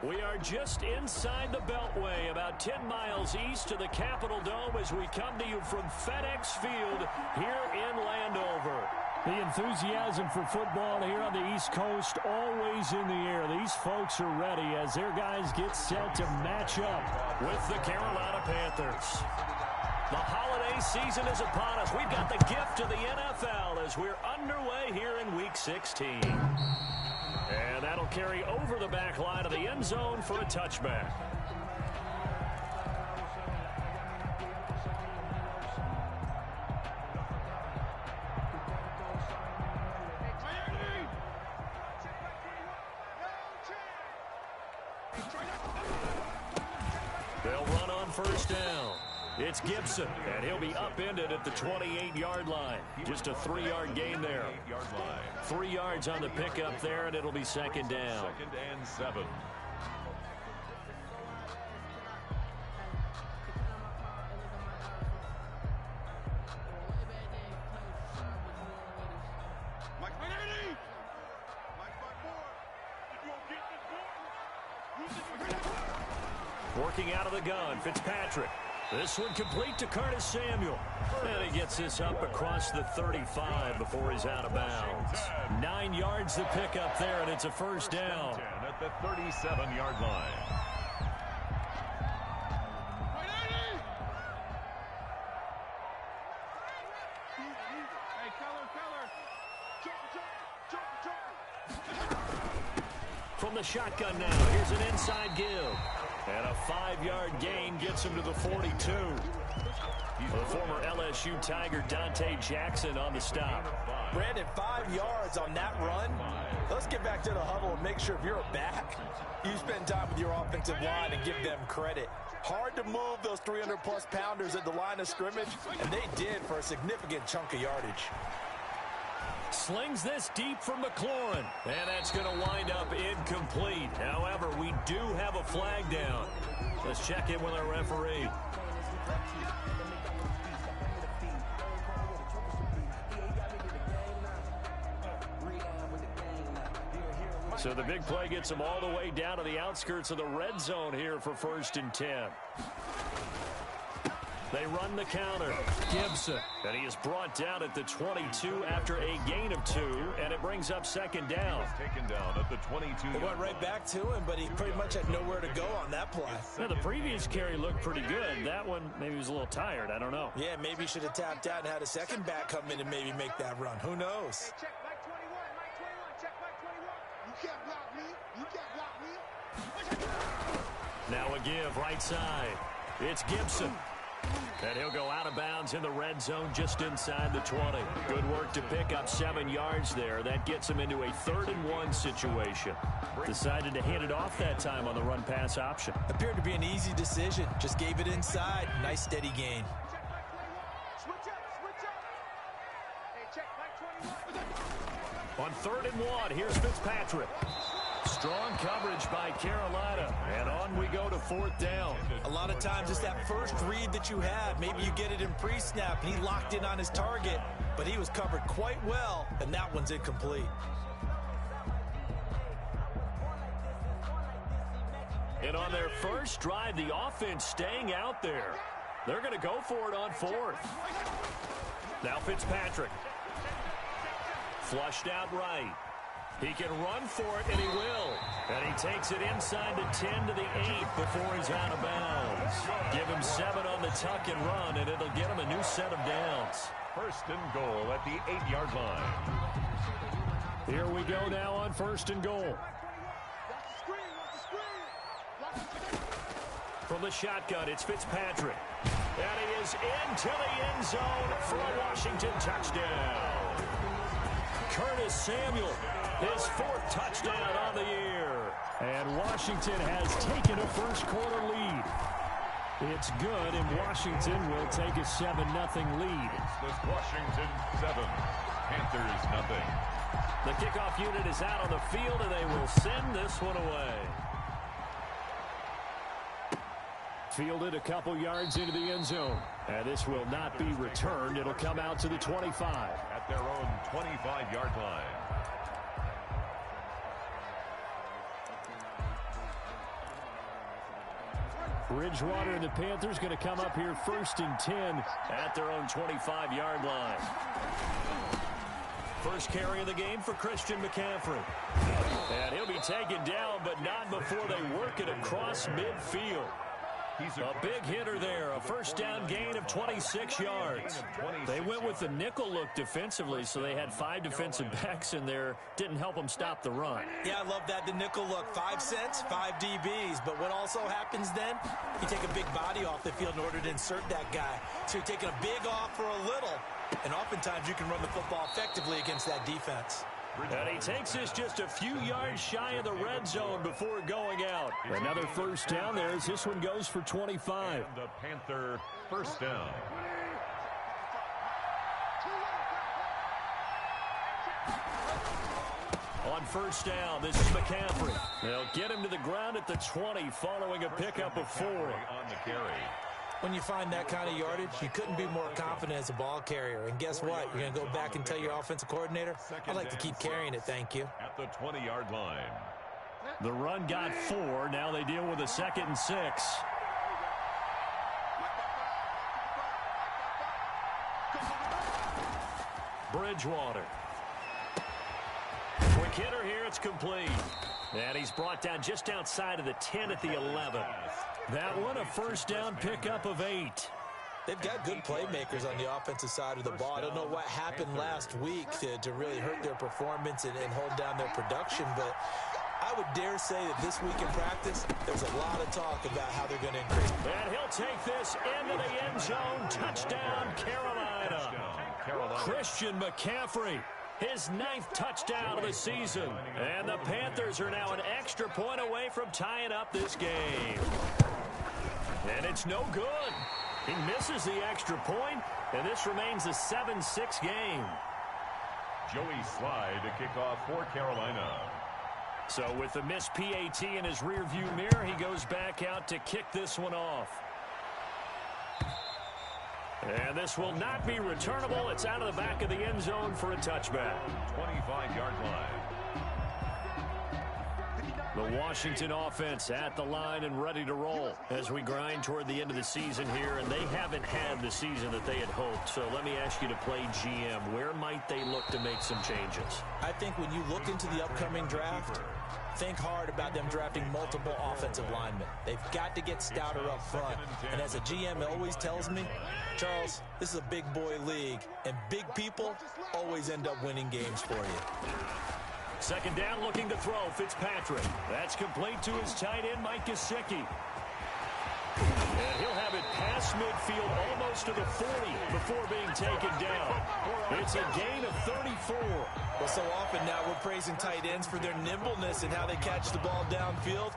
We are just inside the Beltway, about 10 miles east of the Capitol Dome as we come to you from FedEx Field here in Landover. The enthusiasm for football here on the East Coast always in the air. These folks are ready as their guys get set to match up with the Carolina Panthers. The holiday season is upon us. We've got the gift of the NFL as we're underway here in Week 16. And that'll carry over the back line of the end zone for a touchback. They'll run on first down. It's Gibson, and he'll be upended at the 28-yard line. Just a 3-yard gain there. 3 yards on the pickup there, and it'll be second down. 2nd and 7. Working out of the gun, Fitzpatrick. This one complete to Curtis Samuel. And he gets this up across the 35 before he's out of bounds. 9 yards to pick up there, and it's a first down. At the 37-yard line. From the shotgun now, here's an inside give. And a 5-yard gain gets him to the 42. The former LSU Tiger Dante Jackson on the stop. Brandon, 5 yards on that run. Let's get back to the huddle and make sure if you're a back, you spend time with your offensive line and give them credit. Hard to move those 300-plus pounders at the line of scrimmage, and they did for a significant chunk of yardage. Slings this deep from McLaurin, and that's going to wind up incomplete. However, we do have a flag down. Let's check in with our referee. So the big play gets him all the way down to the outskirts of the red zone here for 1st and 10. They run the counter. Gibson. And he is brought down at the 22 after a gain of 2, and it brings up second down. Taken down at the 22. They went right back to him, but he pretty much had nowhere to go on that play. Now, the previous carry looked pretty good. That one, maybe he was a little tired. I don't know. Yeah, maybe he should have tapped out and had a second back come in and maybe make that run. Who knows? Hey, check back 21, Mike 21, check back 21. You can't block me. You can't block me. Now a give right side. It's Gibson. And he'll go out of bounds in the red zone just inside the 20. Good work to pick up 7 yards there. That gets him into a 3rd and 1 situation. Decided to hand it off that time on the run-pass option. Appeared to be an easy decision. Just gave it inside. Nice steady gain. Switch up. Hey, check back 21. On 3rd and 1, here's Fitzpatrick. Strong coverage by Carolina, and on we go to 4th down. A lot of times it's that first read that you have. Maybe you get it in pre-snap, and he locked in on his target, but he was covered quite well, and that one's incomplete. And on their first drive, the offense staying out there. They're going to go for it on 4th. Now Fitzpatrick. Flushed out right. He can run for it, and he will. And he takes it inside the 10 to the 8 before he's out of bounds. Give him 7 on the tuck and run, and it'll get him a new set of downs. 1st and goal at the 8-yard line. Here we go now on 1st and goal. From the shotgun, it's Fitzpatrick. And he is into the end zone for a Washington touchdown. Curtis Samuel, his 4th touchdown on the year. And Washington has taken a first-quarter lead. It's good, and Washington will take a 7-0 lead. It's Washington 7, Panthers 0. The kickoff unit is out on the field, and they will send this one away. Fielded a couple yards into the end zone. And this will not be returned. It'll come out to the 25. At their own 25-yard line. Bridgewater and the Panthers going to come up here 1st and 10 at their own 25-yard line. First carry of the game for Christian McCaffrey. And he'll be taken down, but not before they work it across midfield. A big hitter there, a first down gain of 26 yards. They went with the nickel look defensively, so they had 5 defensive backs in there. Didn't help them stop the run. Yeah, I love that, the nickel look. 5 cents, 5 DBs. But what also happens then, you take a big body off the field in order to insert that guy. So you're taking a big off for a little. And oftentimes you can run the football effectively against that defense. And he takes this just a few yards shy of the red zone before going out. Another first down there as this one goes for 25. And the Panther first down. On first down, this is McCaffrey. They'll get him to the ground at the 20 following a pickup of 4. On the carry. When you find that kind of yardage, you couldn't be more confident as a ball carrier. And guess what? You're going to go back and tell your offensive coordinator, I'd like to keep carrying it, thank you. At the 20-yard line. The run got 4. Now they deal with a 2nd and 6. Bridgewater. Quick hitter here. It's complete. And he's brought down just outside of the 10 at the 11. That one a first down pickup of 8. They've got good playmakers on the offensive side of the ball. I don't know what happened last week to really hurt their performance and hold down their production, but I would dare say that this week in practice, there's a lot of talk about how they're going to increase. And he'll take this into the end zone. Touchdown, Carolina. Christian McCaffrey, his 9th touchdown of the season. And the Panthers are now an extra point away from tying up this game. And it's no good. He misses the extra point, and this remains a 7-6 game. Joey Slye to kick off for Carolina. So with the missed PAT in his rearview mirror, he goes back out to kick this one off. And this will not be returnable. It's out of the back of the end zone for a touchback. 25-yard line. The Washington offense at the line and ready to roll as we grind toward the end of the season here, and they haven't had the season that they had hoped. So let me ask you to play GM. Where might they look to make some changes? I think when you look into the upcoming draft, think hard about them drafting multiple offensive linemen. They've got to get stouter up front. And as a GM, it always tells me, Charles, this is a big boy league, and big people always end up winning games for you. Second down, looking to throw, Fitzpatrick. That's complete to his tight end, Mike Gesicki. And he'll have it past midfield, almost to the 40 before being taken down. It's a gain of 34. Well, so often now we're praising tight ends for their nimbleness and how they catch the ball downfield.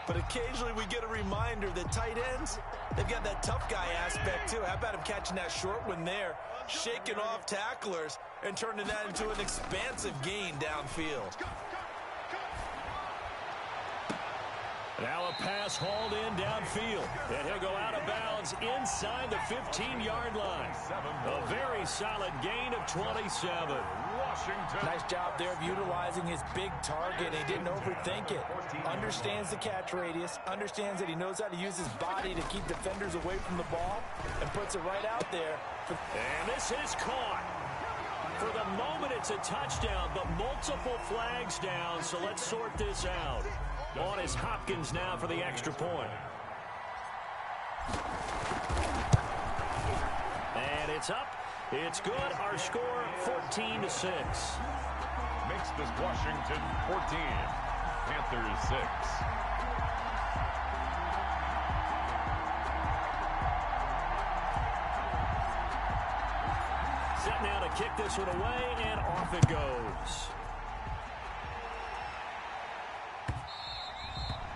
But occasionally we get a reminder that tight ends, they've got that tough guy aspect too. How about him catching that short one there, shaking off tacklers, and turning that into an expansive gain downfield. Now a pass hauled in downfield, and he'll go out of bounds inside the 15-yard line. A very solid gain of 27. Washington. Nice job there of utilizing his big target. He didn't overthink it. Understands the catch radius, understands that he knows how to use his body to keep defenders away from the ball, and puts it right out there. And this is caught. For the moment, it's a touchdown, but multiple flags down, so let's sort this out. On is Hopkins now for the extra point. And it's up. It's good. Our score, 14-6. Makes this Washington 14. Panthers 6. Set now to kick this one away, and off it goes.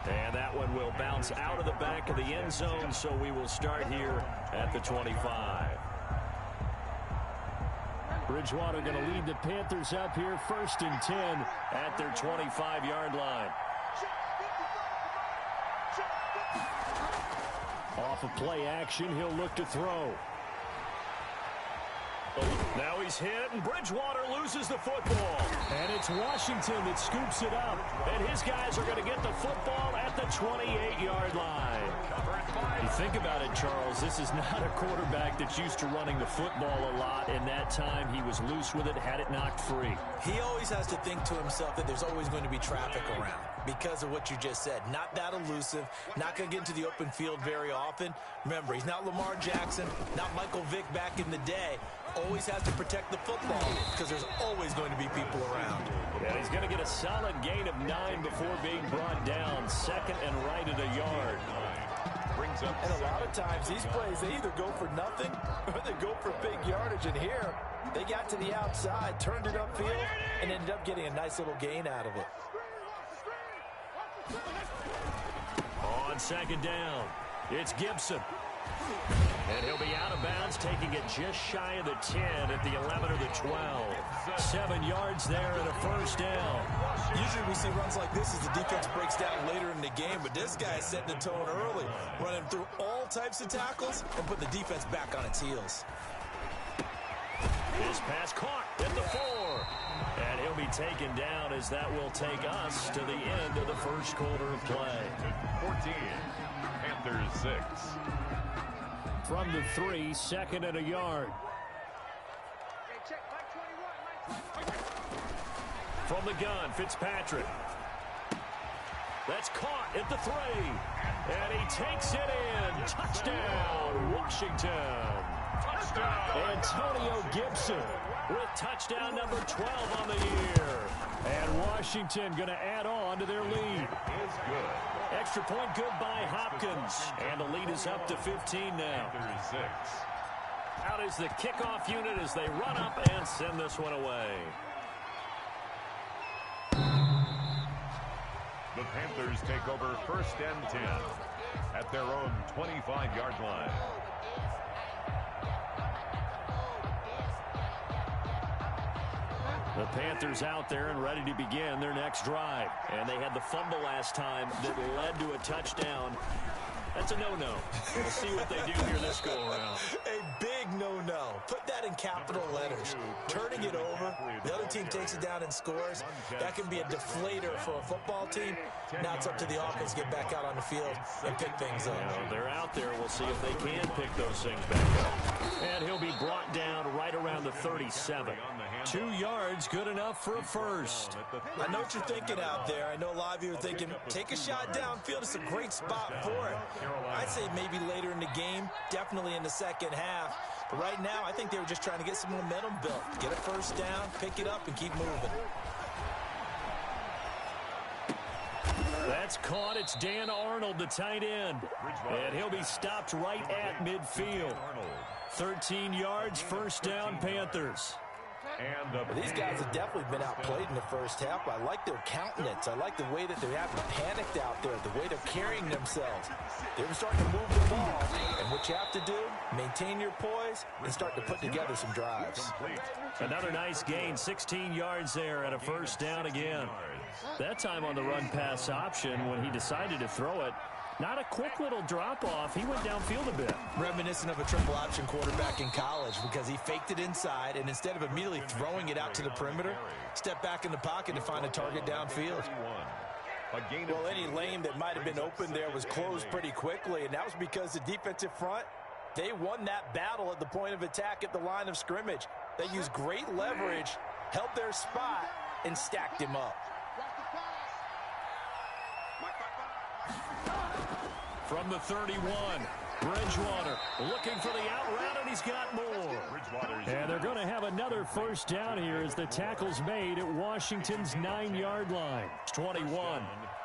And that one will bounce out of the back of the end zone, so we will start here at the 25. Bridgewater going to lead the Panthers up here 1st and 10 at their 25-yard line. Off of play action, he'll look to throw. Now he's hit, and Bridgewater loses the football. And it's Washington that scoops it up. And his guys are going to get the football at the 28-yard line. You think about it, Charles, this is not a quarterback that's used to running the football a lot, and that time he was loose with it, had it knocked free. He always has to think to himself that there's always going to be traffic around because of what you just said. Not that elusive, not going to get into the open field very often. Remember, he's not Lamar Jackson, not Michael Vick back in the day. Always has to protect the football because there's always going to be people around. And he's going to get a solid gain of 9 before being brought down. Second and right at a yard. Brings up And a lot of times these plays, they either go for nothing or they go for big yardage. And here, they got to the outside, turned it upfield, and ended up getting a nice little gain out of it. On second down, it's Gibson. And he'll be out of bounds, taking it just shy of the 10 at the 11 or the 12. 7 yards there and a first down. Usually we see runs like this as the defense breaks down later in the game, but this guy is setting the tone early, running through all types of tackles and putting the defense back on its heels. His pass caught at the 4. And he'll be taken down as that will take us to the end of the first quarter of play. 14, Panthers 6. From the 3, second and a yard. From the gun, Fitzpatrick. That's caught at the 3. And he takes it in. Touchdown, Washington. Touchdown. Antonio Gibson with touchdown number 12 on the year. And Washington going to add on to their lead. Is good. Extra point good by Hopkins. And the lead is up to 15 now. Panthers 6. Out is the kickoff unit as they run up and send this one away. The Panthers take over first and 10 at their own 25-yard line. The Panthers out there and ready to begin their next drive. And they had the fumble last time that led to a touchdown. That's a no-no. We'll see what they do here this go-around. A big no-no. Put that in capital letters. Turning it over, the other team takes it down and scores. That can be a deflator for a football team. Now it's up to the offense to get back out on the field and pick things up. They're out there. We'll see if they can pick those things back up. And he'll be brought down right around the 37. 2 yards, good enough for a first. I know what you're thinking out there. I know a lot of you are thinking, take a shot downfield. It's a great spot for it. I'd say maybe later in the game, definitely in the second half. But right now, I think they were just trying to get some momentum built. Get a first down, pick it up, and keep moving. That's caught. It's Dan Arnold, the tight end. And he'll be stopped right at midfield. 13 yards, first down, Panthers. And these guys have definitely been outplayed in the first half. I like their countenance. I like the way that they haven't panicked out there, the way they're carrying themselves. They were starting to move the ball. And what you have to do, maintain your poise and start to put together some drives. Another nice gain, 16 yards there and a first down again. That time on the run-pass option when he decided to throw it. Not a quick little drop-off. He went downfield a bit. Reminiscent of a triple option quarterback in college because he faked it inside, and instead of immediately throwing it out to the perimeter, stepped back in the pocket to find a target downfield. Well, any lane that might have been open there was closed pretty quickly, and that was because the defensive front, they won that battle at the point of attack at the line of scrimmage. They used great leverage, held their spot, and stacked him up. From the 31, Bridgewater looking for the out route, and he's got more. And they're going to have another first down here as the tackle's made at Washington's 9-yard line. 21.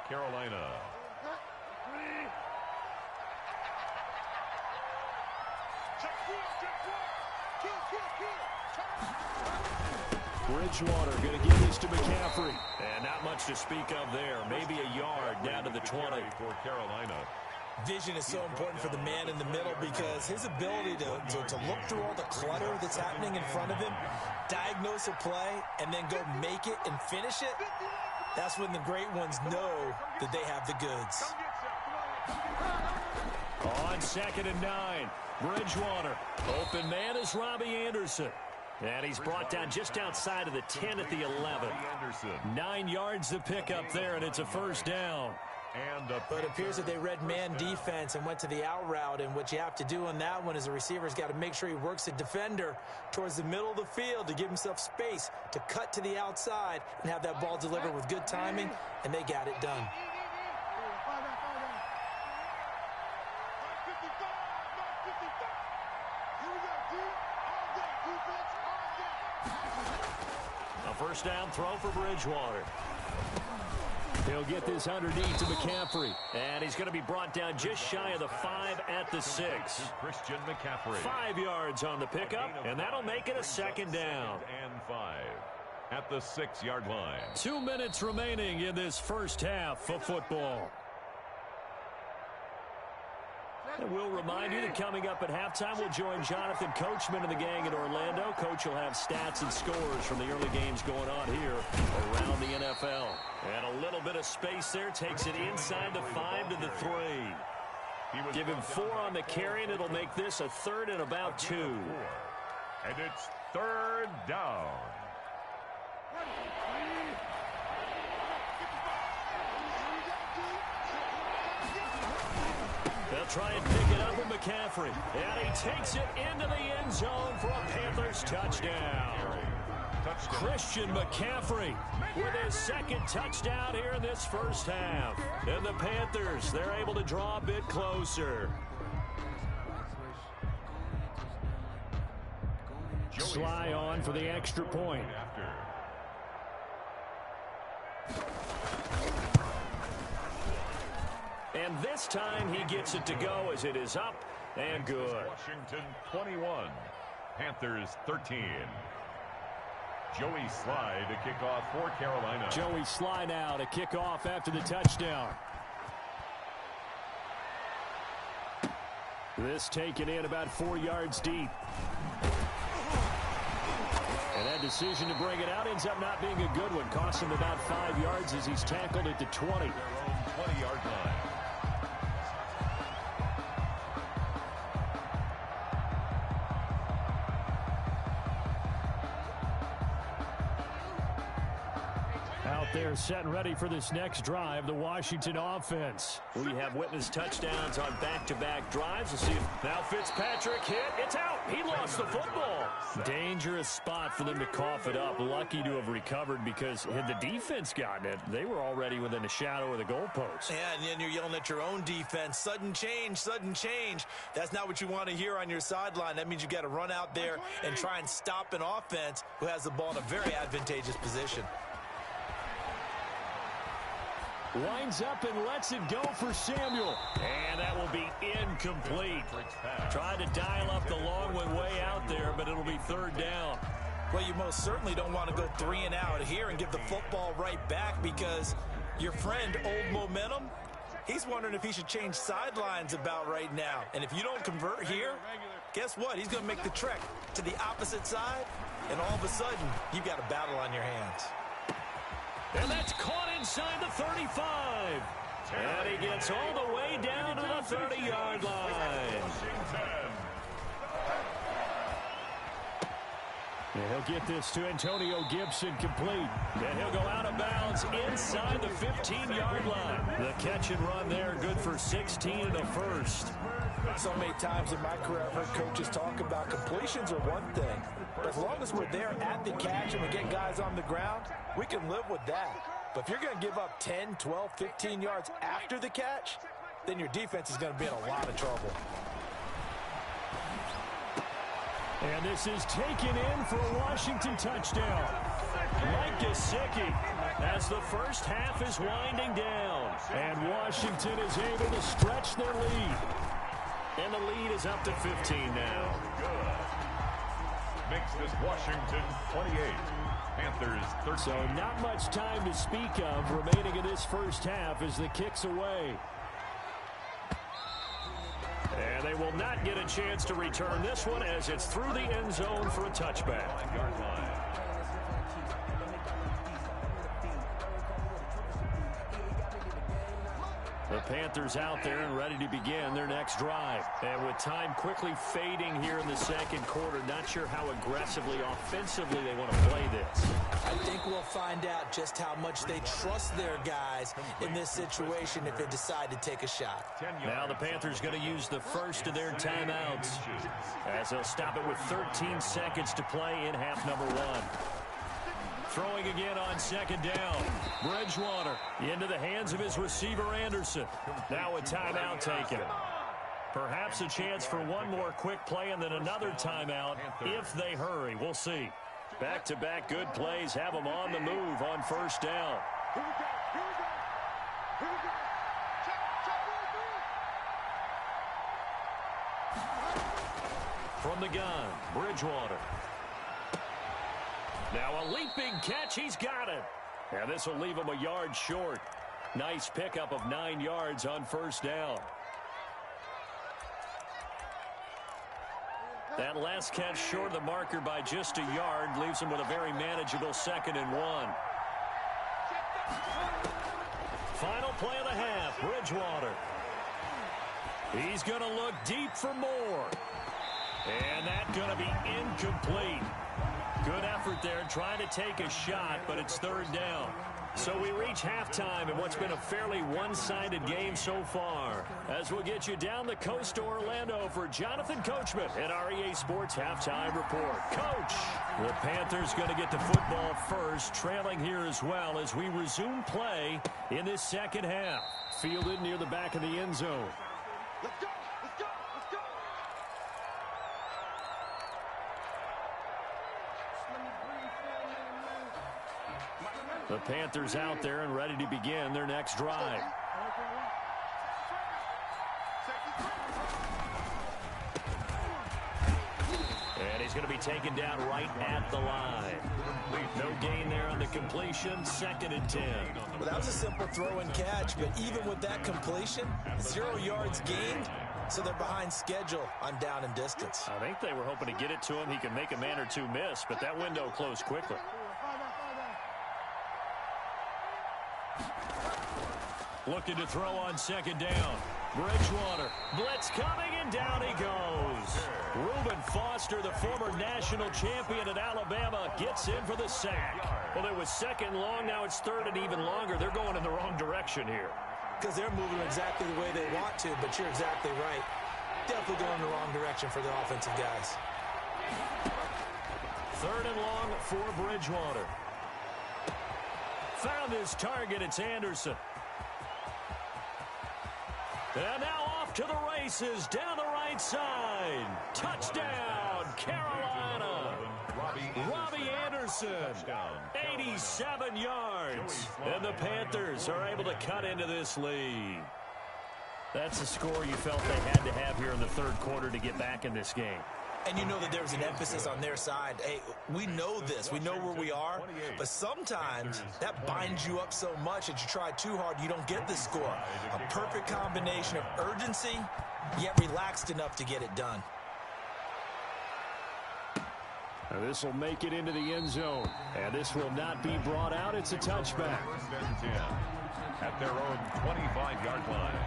Carolina. Bridgewater going to give this to McCaffrey. And not much to speak of there. Maybe a yard down to the 20. For Carolina. Vision is so important for the man in the middle because his ability to look through all the clutter that's happening in front of him, diagnose a play, and then go make it and finish it, that's when the great ones know that they have the goods. On 2nd and 9, Bridgewater. Open man is Robbie Anderson. And he's brought down just outside of the 10 at the 11. 9 yards to pick up there, and it's a first down. But it appears that they read man defense and went to the out route, and what you have to do on that one is the receiver's got to make sure he works the defender towards the middle of the field to give himself space to cut to the outside and have that ball delivered with good timing, and they got it done. A first down throw for Bridgewater. He'll get this underneath to McCaffrey. And he's going to be brought down just shy of the 5 at the 6. Christian McCaffrey. 5 yards on the pickup, and that'll make it a second down. And 5 at the 6-yard line. 2 minutes remaining in this first half of football. And we'll remind you that coming up at halftime, we'll join Jonathan Coachman and the gang in Orlando. Coach will have stats and scores from the early games going on here around the NFL. And a little bit of space there takes it inside the 5 to the 3. Give him 4 on the carry, and it'll make this a 3rd and about 2. And it's 3rd down. They'll try and pick it up with McCaffrey. And he takes it into the end zone for a Panthers touchdown. Christian McCaffrey with his 2nd touchdown here in this first half. And the Panthers, they're able to draw a bit closer. Sly on for the extra point. And this time he gets it to go as it is up and good. Washington 21, Panthers 13. Joey Sly to kick off for Carolina. Joey Sly now to kick off after the touchdown. This taken in about 4 yards deep. And that decision to bring it out ends up not being a good one. Cost him about 5 yards as he's tackled at the 20. Their own 20-yard line. They're set and ready for this next drive, the Washington offense. We have witnessed touchdowns on back-to-back drives. We'll see if now Fitzpatrick hit. It's out. He lost the football. Dangerous spot for them to cough it up. Lucky to have recovered because had the defense gotten it, they were already within the shadow of the goalpost. Yeah, and then you're yelling at your own defense. Sudden change, sudden change. That's not what you want to hear on your sideline. That means you got to run out there and try and stop an offense who has the ball in a very advantageous position. Winds up and lets it go for Samuel. And that will be incomplete. Tried to dial up the long one way out there, but it'll be 3rd down. Well, you most certainly don't want to go 3 and out here and give the football right back because your friend, Old Momentum, he's wondering if he should change sidelines about right now. And if you don't convert here, guess what? He's going to make the trek to the opposite side, and all of a sudden, you've got a battle on your hands. And that's caught inside the 35. And he gets all the way down to the 30-yard line. And he'll get this to Antonio Gibson complete. And he'll go out of bounds inside the 15-yard line. The catch and run there, good for 16 and a first. So many times in my career, I've heard coaches talk about completions are one thing. But as long as we're there at the catch and we get guys on the ground, we can live with that. But if you're going to give up 10, 12, 15 yards after the catch, then your defense is going to be in a lot of trouble. And this is taken in for a Washington touchdown. Mike Gesicki as the first half is winding down. And Washington is able to stretch their lead. And the lead is up to 15 now. Good. Makes this Washington 28. Panthers 13. So not much time to speak of remaining in this first half as the kick's away. And they will not get a chance to return this one as it's through the end zone for a touchback. The Panthers out there and ready to begin their next drive. And with time quickly fading here in the second quarter, not sure how aggressively, offensively they want to play this. I think we'll find out just how much they trust their guys in this situation if they decide to take a shot. Now the Panthers going to use the first of their timeouts as they'll stop it with 13 seconds to play in half number one. Throwing again on second down. Bridgewater into the hands of his receiver, Anderson. Now a timeout taken. Perhaps a chance for one more quick play and then another timeout if they hurry. We'll see. Back-to-back good plays have them on the move on first down. From the gun, Bridgewater. Now a leaping catch. He's got it. And this will leave him a yard short. Nice pickup of 9 yards on first down. That last catch short of the marker by just a yard leaves him with a very manageable 2nd and 1. Final play of the half, Bridgewater. He's going to look deep for more. And that's going to be incomplete. Good effort there trying to take a shot, but it's 3rd down. So we reach halftime in what's been a fairly one-sided game so far. As we'll get you down the coast to Orlando for Jonathan Coachman at our EA Sports Halftime Report. Coach, the Panthers going to get the football first, trailing here as well as we resume play in this second half. Fielded near the back of the end zone. Let's go! Let's go! Let's go! The Panthers out there and ready to begin their next drive. And he's going to be taken down right at the line. No gain there on the completion. 2nd and 10. Well, that was a simple throw and catch, but even with that completion, 0 yards gained, so they're behind schedule on down and distance. I think they were hoping to get it to him. He can make a man or two miss, but that window closed quickly. Looking to throw on 2nd down. Bridgewater. Blitz coming, and down he goes. Reuben Foster, the former national champion at Alabama, gets in for the sack. Well, it was 2nd long. Now it's 3rd and even longer. They're going in the wrong direction here. Because they're moving exactly the way they want to, but you're exactly right. Definitely going in the wrong direction for the offensive guys. 3rd and long for Bridgewater. Found his target. It's Anderson. And now off to the races down the right side. Touchdown, Carolina. Robbie Anderson, 87 yards. And the Panthers are able to cut into this lead. That's a score you felt they had to have here in the 3rd quarter to get back in this game. And you know that there's an emphasis on their side. Hey, we know this. We know where we are. But sometimes that binds you up so much that you try too hard, you don't get the score. A perfect combination of urgency, yet relaxed enough to get it done. This will make it into the end zone. And this will not be brought out. It's a touchback. 1st and 10 at their own 25-yard line.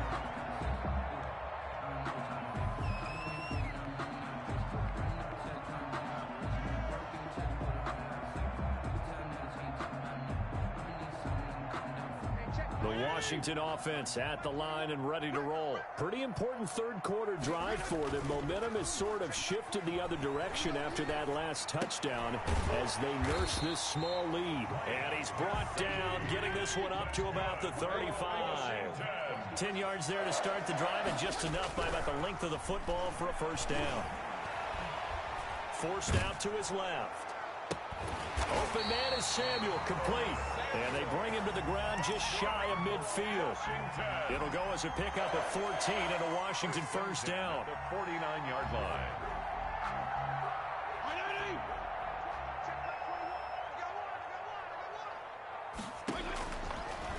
The Washington offense at the line and ready to roll. Pretty important 3rd quarter drive for them. Momentum has sort of shifted the other direction after that last touchdown as they nurse this small lead. And he's brought down, getting this one up to about the 35. 10 yards there to start the drive, and just enough by about the length of the football for a 1st down. Forced out to his left. Open man is Samuel, complete. And they bring him to the ground just shy of midfield. It'll go as a pickup of 14 and a Washington 1st down. The 49-yard line.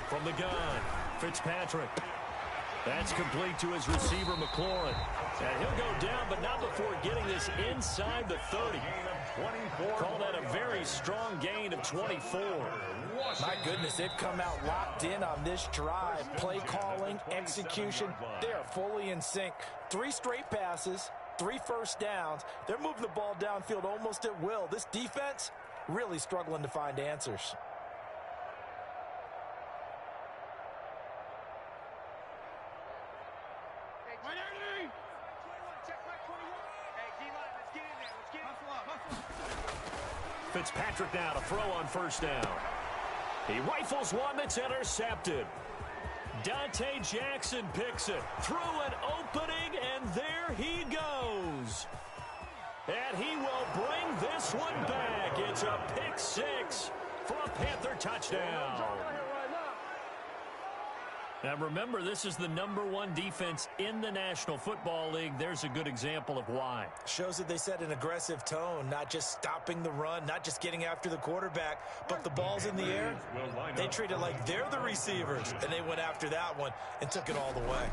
From the gun, Fitzpatrick. That's complete to his receiver, McLaurin. And he'll go down, but not before getting this inside the 30. 24. Call that a very strong gain of 24. My goodness, they've come out locked in on this drive. Play calling, execution, they are fully in sync. 3 straight passes, 3 first downs. They're moving the ball downfield almost at will. This defense really struggling to find answers. Fitzpatrick now to throw on first down. He rifles one that's intercepted. Dante Jackson picks it through an opening, and there he goes. And he will bring this one back. It's a pick 6 for a Panther touchdown. Now remember, this is the #1 defense in the National Football League. There's a good example of why. Shows that they set an aggressive tone, not just stopping the run, not just getting after the quarterback, but the ball's in the air. They treat it like they're the receivers, and they went after that one and took it all the way.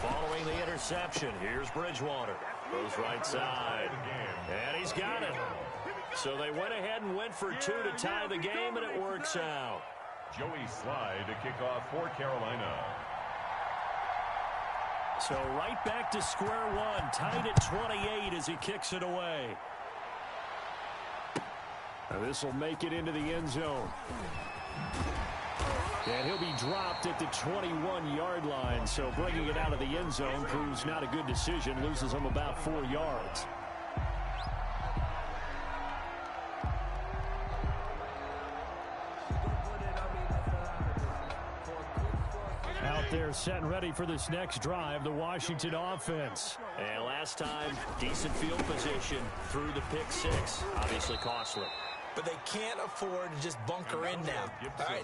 Following the interception, here's Bridgewater. Goes right side, and he's got it. So they went ahead and went for 2 to tie the game, and it works out. Joey Slye to kick off for Carolina. So right back to square one, tied at 28 as he kicks it away. This will make it into the end zone. And he'll be dropped at the 21-yard line. So bringing it out of the end zone proves not a good decision. Loses him about 4 yards. Out there set and ready for this next drive, the Washington offense. And last time, decent field position through the pick 6. Obviously costly. But they can't afford to just bunker in now. All right,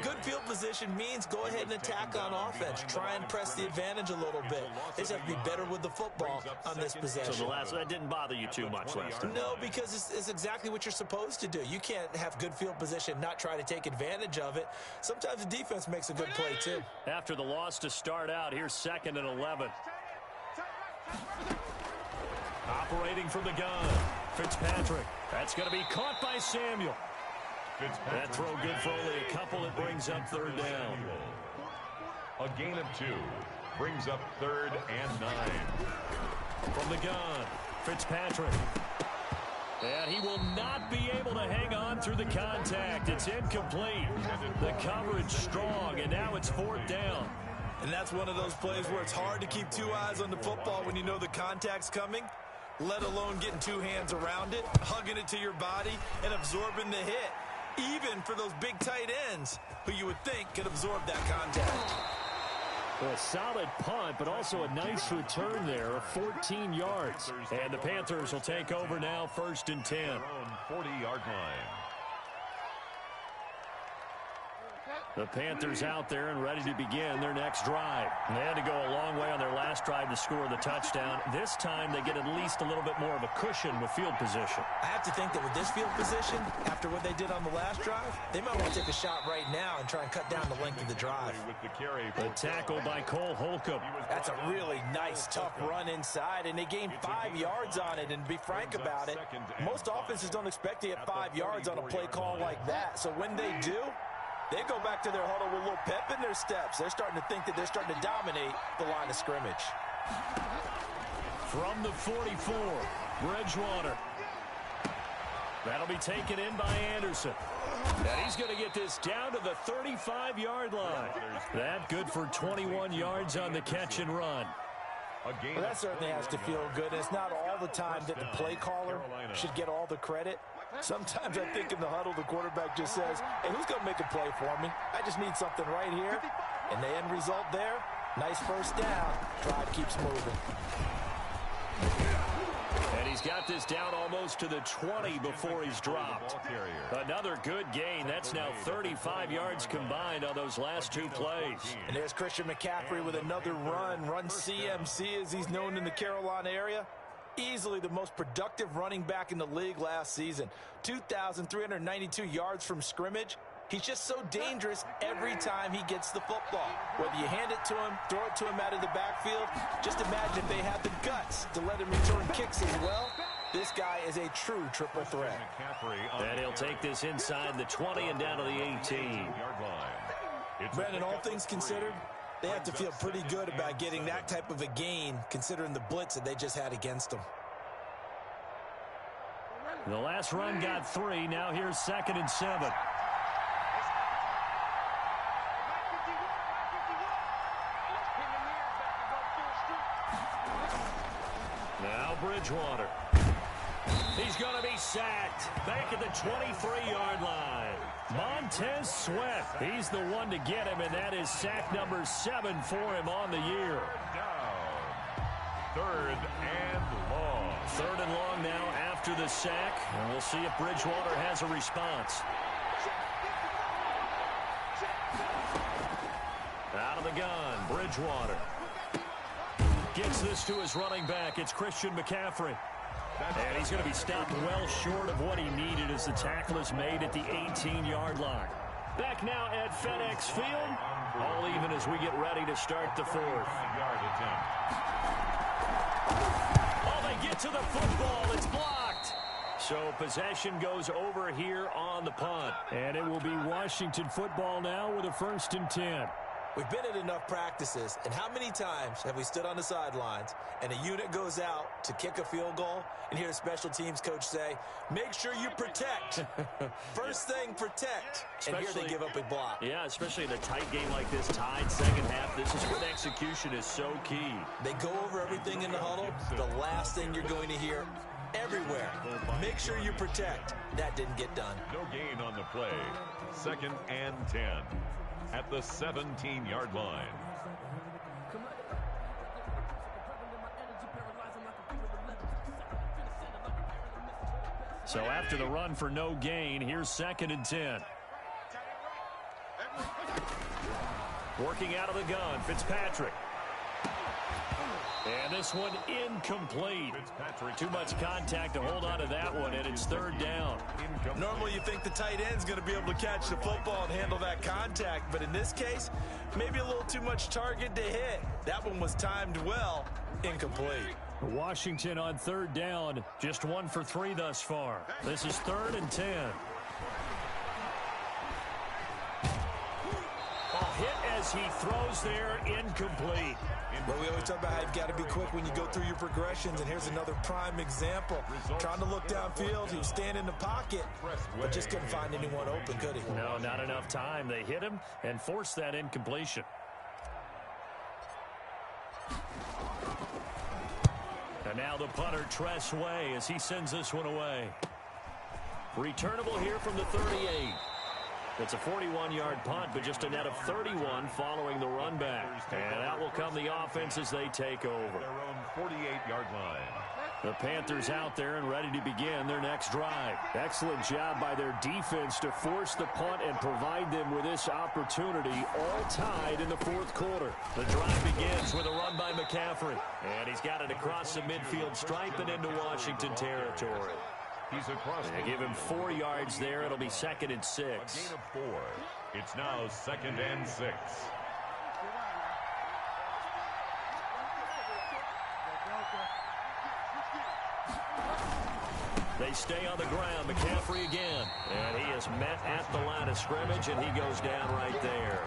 good field position means go ahead and attack on offense. Try and press the advantage a little bit. They just have to be better with the football on this possession. So that didn't bother you too much last time? No, because it's exactly what you're supposed to do. You can't have good field position, not try to take advantage of it. Sometimes the defense makes a good play, too. After the loss to start out, here's 2nd and 11. Operating from the gun, Fitzpatrick. That's going to be caught by Samuel. That throw good for only a couple. It brings up 3rd down. A gain of 2 brings up 3rd and 9. From the gun, Fitzpatrick. And he will not be able to hang on through the contact. It's incomplete. The coverage strong, and now it's 4th down. And that's one of those plays where it's hard to keep 2 eyes on the football when you know the contact's coming, let alone getting 2 hands around it, hugging it to your body, and absorbing the hit. Even for those big tight ends who you would think could absorb that contact. A solid punt, but also a nice return there of 14 yards. And the Panthers will take over now, 1st and 10. 40-yard line. The Panthers out there and ready to begin their next drive. They had to go a long way on their last drive to score the touchdown. This time they get at least a little bit more of a cushion with field position. I have to think that with this field position, after what they did on the last drive, they might want to take a shot right now and try and cut down the length of the drive. The tackle by Cole Holcomb. That's a really nice, tough run inside, and they gained 5 yards on it. And to be frank about it, most offenses don't expect to get 5 yards on a play call like that. So when they do, they go back to their huddle with a little pep in their steps. They're starting to think that they're starting to dominate the line of scrimmage. From the 44, Bridgewater. That'll be taken in by Anderson. And he's going to get this down to the 35-yard line. That good for 21 yards on the catch and run. Well, that certainly has to feel good. It's not all the time that the play caller should get all the credit. Sometimes I think in the huddle, the quarterback just says, hey, who's going to make a play for me? I just need something right here. And the end result there, nice 1st down. Drive keeps moving. And he's got this down almost to the 20 before he's dropped. Another good gain. That's now 35 yards combined on those last 2 plays. And there's Christian McCaffrey with another run CMC as he's known in the Carolina area. Easily the most productive running back in the league last season. 2,392 yards from scrimmage. He's just so dangerous every time he gets the football. Whether you hand it to him, throw it to him out of the backfield, just imagine if they had the guts to let him return kicks as well. This guy is a true triple threat. And he'll take this inside the 20 and down to the 18. Brandon, all things considered, they have to feel pretty good about getting that type of a gain, considering the blitz that they just had against them. The last run got 3. Now here's 2nd and 7. Now Bridgewater. He's going to be sacked back at the 23-yard line. Montez Sweat, he's the one to get him, and that is sack number 7 for him on the year. Down. 3rd and long. 3rd and long now after the sack, and we'll see if Bridgewater has a response. Out of the gun, Bridgewater. Gets this to his running back. It's Christian McCaffrey. And he's going to be stopped well short of what he needed as the tackle is made at the 18-yard line. Back now at FedEx Field. All even as we get ready to start the 4th. Oh, they get to the football. It's blocked. So possession goes over here on the punt. And it will be Washington football now with a 1st and 10. We've been at enough practices, and how many times have we stood on the sidelines and a unit goes out to kick a field goal and hear a special teams coach say, make sure you protect. First thing, protect. And here they give up a block. Yeah, especially in a tight game like this, tied 2nd half. This is when execution is so key. They go over everything in the huddle. The last thing you're going to hear everywhere, make sure you protect. That didn't get done. No gain on the play. 2nd and 10. At the 17-yard line. So after the run for no gain, here's 2nd and 10. Working out of the gun, Fitzpatrick. And this one incomplete. Too much contact to hold on to that one, and it's 3rd down. Normally you think the tight end's going to be able to catch the football and handle that contact, but in this case, maybe a little too much target to hit. That one was timed well, incomplete. Washington on 3rd down, just 1 for 3 thus far. This is 3rd and 10. Hit as he throws there, incomplete. But we always talk about how you've got to be quick when you go through your progressions, and here's another prime example. Trying to look downfield, he was standing in the pocket, but just couldn't find anyone open, could he? No, not enough time. They hit him and forced that incompletion. And now the punter, Tress Way, as he sends this one away. Returnable here from the 38. It's a 41-yard punt, but just a net of 31 following the run back. And out will come the offense as they take over. Their own 48-yard line. The Panthers out there and ready to begin their next drive. Excellent job by their defense to force the punt and provide them with this opportunity, all tied in the 4th quarter. The drive begins with a run by McCaffrey. And he's got it across the midfield stripe and into Washington territory. He's across. They give him 4 yards there. It'll be 2nd and 6. A gain of 4. It's now 2nd and 6. They stay on the ground. McCaffrey again. And he is met at the line of scrimmage, and he goes down right there.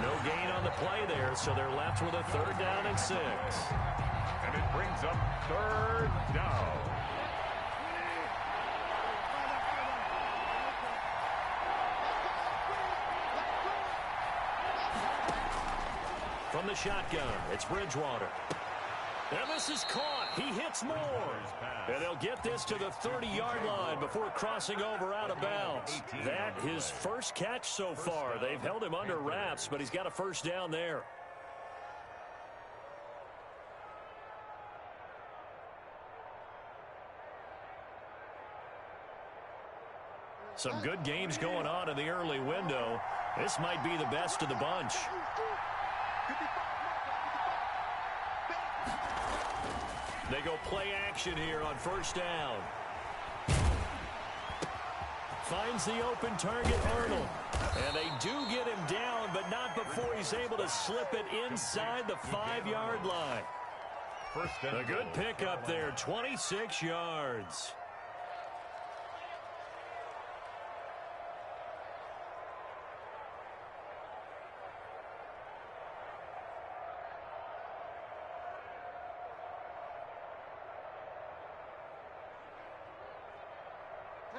No gain on the play there, so they're left with a 3rd down and 6. And it brings up 3rd down. From the shotgun, it's Bridgewater. And this is caught. He hits more. And they'll get this to the 30-yard line before crossing over out of bounds. That his first catch so far. They've held him under wraps, but he's got a 1st down there. Some good games going on in the early window. This might be the best of the bunch. They go play action here on 1st down. Finds the open target, Arnold. And they do get him down, but not before he's able to slip it inside the 5-yard line. first and A good goal. pickup there, 26 yards.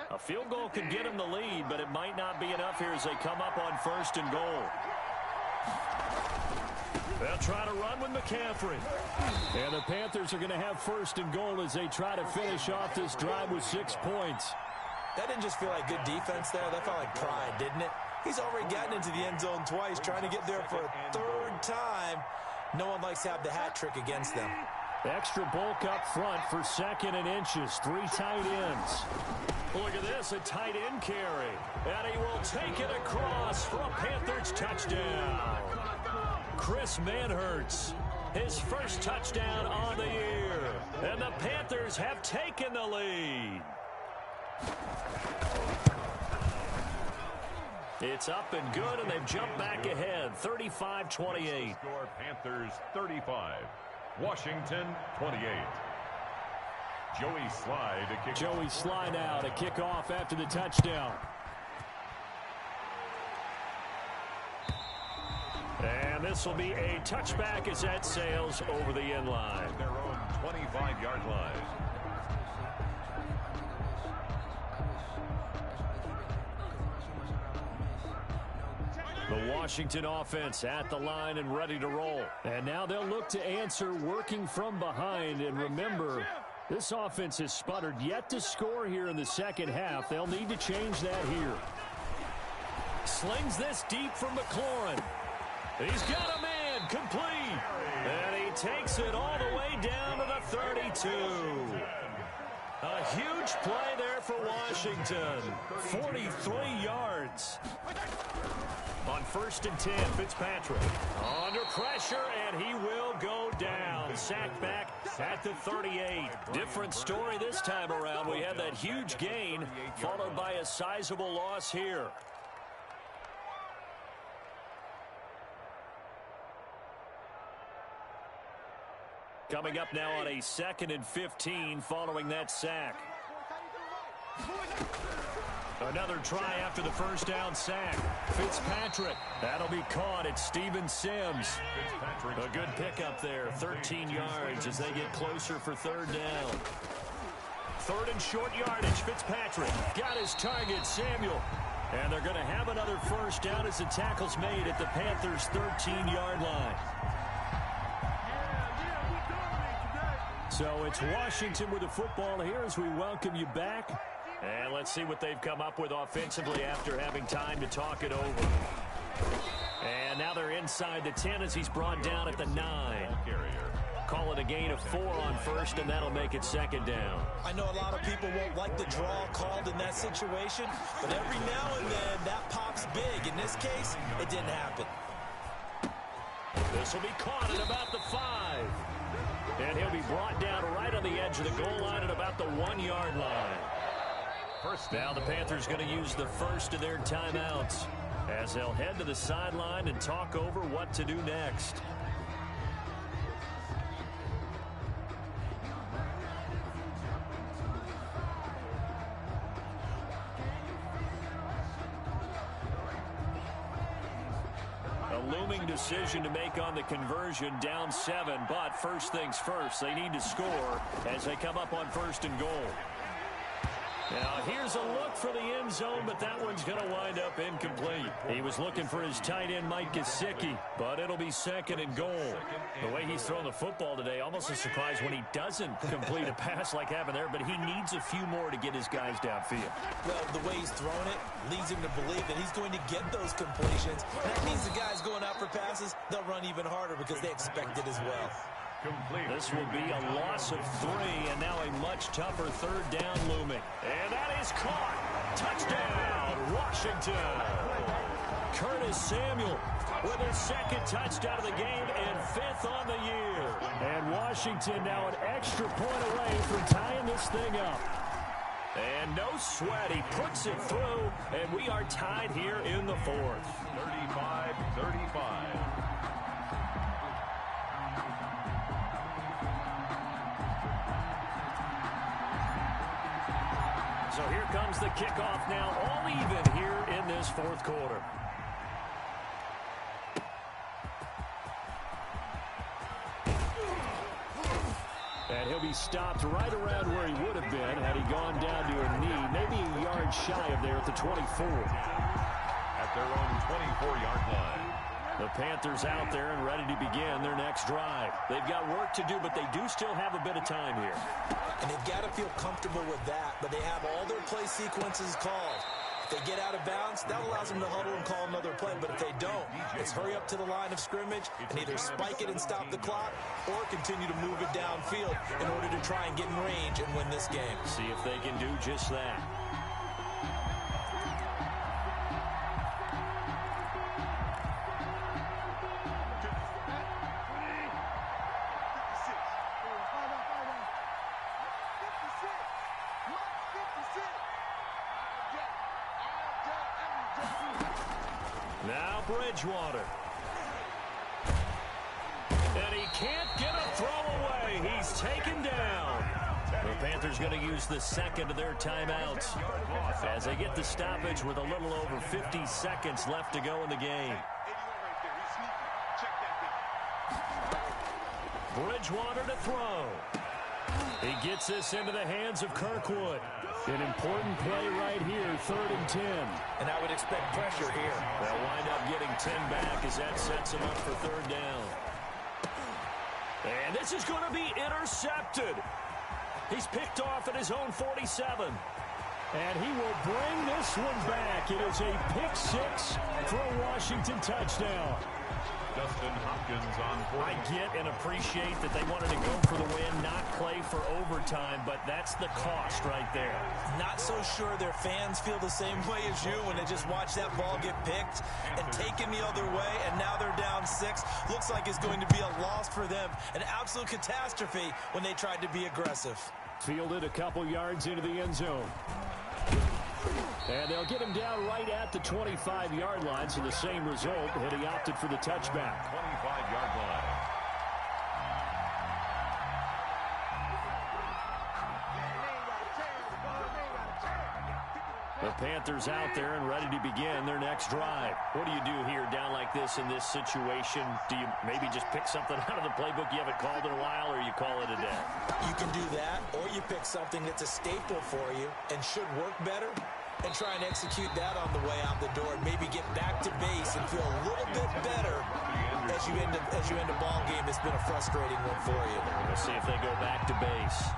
A field goal could get them the lead, but it might not be enough here as they come up on first and goal. They'll try to run with McCaffrey. And the Panthers are going to have first and goal as they try to finish off this drive with 6 points. That didn't just feel like good defense there. That felt like pride, didn't it? He's already gotten into the end zone twice, trying to get there for a third time. No one likes to have the hat trick against them. Extra bulk up front for second and inches. 3 tight ends. Look at this, a tight end carry. And he will take it across for a Panthers touchdown. Chris Manhertz, his first touchdown on the year. And the Panthers have taken the lead. It's up and good, and they've jumped back ahead, 35-28. Score Panthers 35, Washington 28. Joey Slye to kick. Joey Slye now to kick off after the touchdown. And this will be a touchback as that sails over the end line. Their own 25-yard line. The Washington offense at the line and ready to roll. And now they'll look to answer working from behind. And remember, this offense has sputtered yet to score here in the second half. They'll need to change that here. Slings this deep from McLaurin. He's got a man complete. And he takes it all the way down to the 32. A huge play there for Washington. 43 yards. On first and 10, Fitzpatrick under pressure, and he will go down. Sacked back at the 38. Different story this time around. We had that huge gain, followed by a sizable loss here. Coming up now on a 2nd and 15 following that sack. Another try after the first down sack. Fitzpatrick. That'll be caught at Steven Sims. A good pickup there. 13 yards as they get closer for third down. Third and short yardage. Fitzpatrick got his target, Samuel. And they're going to have another first down as the tackle's made at the Panthers' 13-yard line. So it's Washington with the football here as we welcome you back. And let's see what they've come up with offensively after having time to talk it over. And now they're inside the 10 as he's brought down at the 9. Call it a gain of 4 on first, and that'll make it second down. I know a lot of people won't like the draw called in that situation, but every now and then that pops big. In this case, it didn't happen. This will be caught at about the 5. And he'll be brought down right on the edge of the goal line at about the 1-yard line. Now the Panthers going to use the first of their timeouts as they'll head to the sideline and talk over what to do next. A looming decision to make on the conversion, down 7, but first things first, they need to score as they come up on first and goal. Now, here's a look for the end zone, but that one's going to wind up incomplete. He was looking for his tight end, Mike Gesicki, but it'll be second and goal. The way he's thrown the football today, almost a surprise when he doesn't complete a pass like happened there, but he needs a few more to get his guys downfield. Well, the way he's thrown it leads him to believe that he's going to get those completions. And that means the guys going out for passes, they'll run even harder because they expect it as well. This will be a loss of 3, and now a much tougher third down looming. And that is caught. Touchdown, Washington. Curtis Samuel with his second touchdown of the game and 5th on the year. And Washington now an extra point away from tying this thing up. And no sweat, he puts it through, and we are tied here in the 4th. 35-35. So here comes the kickoff now, all even here in this fourth quarter. And he'll be stopped right around where he would have been had he gone down to a knee, maybe a yard shy of there at the 24. At their own 24-yard line. The Panthers out there and ready to begin their next drive. They've got work to do, but they do still have a bit of time here. And they've got to feel comfortable with that, but they have all their play sequences called. If they get out of bounds, that allows them to huddle and call another play. But if they don't, it's hurry up to the line of scrimmage and either spike it and stop the clock or continue to move it downfield in order to try and get in range and win this game. See if they can do just that. Now Bridgewater. And he can't get a throw away. He's taken down. The Panthers going to use the second of their timeouts as they get the stoppage with a little over 50 seconds left to go in the game. Bridgewater to throw. He gets this into the hands of Kirkwood. An important play right here, 3rd and 10. And I would expect pressure here. They'll wind up getting 10 back as that sets them up for 3rd down. And this is going to be intercepted. He's picked off at his own 47. And he will bring this one back. It is a pick six for a Washington touchdown. Justin Hopkins on 40. I get and appreciate that they wanted to go for the win, not play for overtime, but that's the cost right there. Not so sure their fans feel the same way as you when they just watch that ball get picked and taken the other way, and now they're down 6. Looks like it's going to be a loss for them. An absolute catastrophe when they tried to be aggressive. Fielded a couple yards into the end zone. And they'll get him down right at the 25-yard line, so the same result, had he opted for the touchback. 25-yard line. The Panthers out there and ready to begin their next drive. What do you do here down like this in this situation? Do you maybe just pick something out of the playbook you haven't called in a while, or you call it a day? You can do that, or you pick something that's a staple for you and should work better and try and execute that on the way out the door and maybe get back to base and feel a little bit better as you end a ball game that's been a frustrating one for you. We'll see if they go back to base.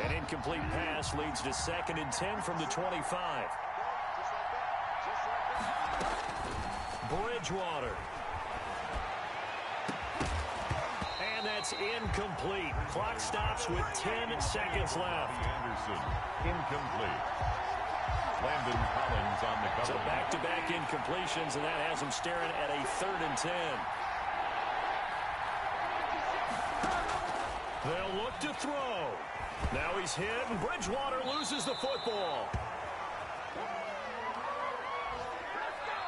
An incomplete pass leads to 2nd and 10 from the 25. Bridgewater. And that's incomplete. Clock stops with 10 seconds left. Anderson, incomplete. Landon Collins on the cover. So back-to-back incompletions, and that has him staring at a 3rd and 10. They'll look to throw. Now he's hit, and Bridgewater loses the football.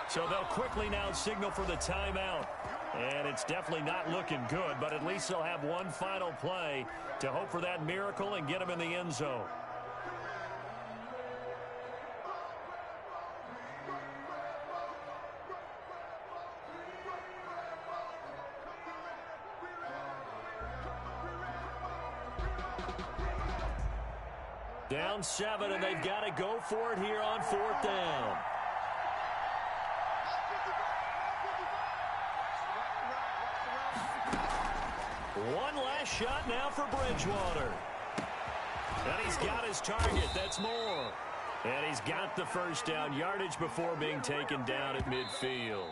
So they'll quickly now signal for the timeout. And it's definitely not looking good, but at least they'll have one final play to hope for that miracle and get him in the end zone. Down 7, and they've got to go for it here on 4th down. One last shot now for Bridgewater. And he's got his target. That's more. And he's got the first down, yardage before being taken down at midfield.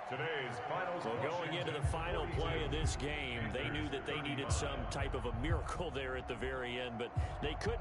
Today's finals. Well, going into the final play of this game, they knew that they needed some type of a miracle there at the very end, but they couldn't.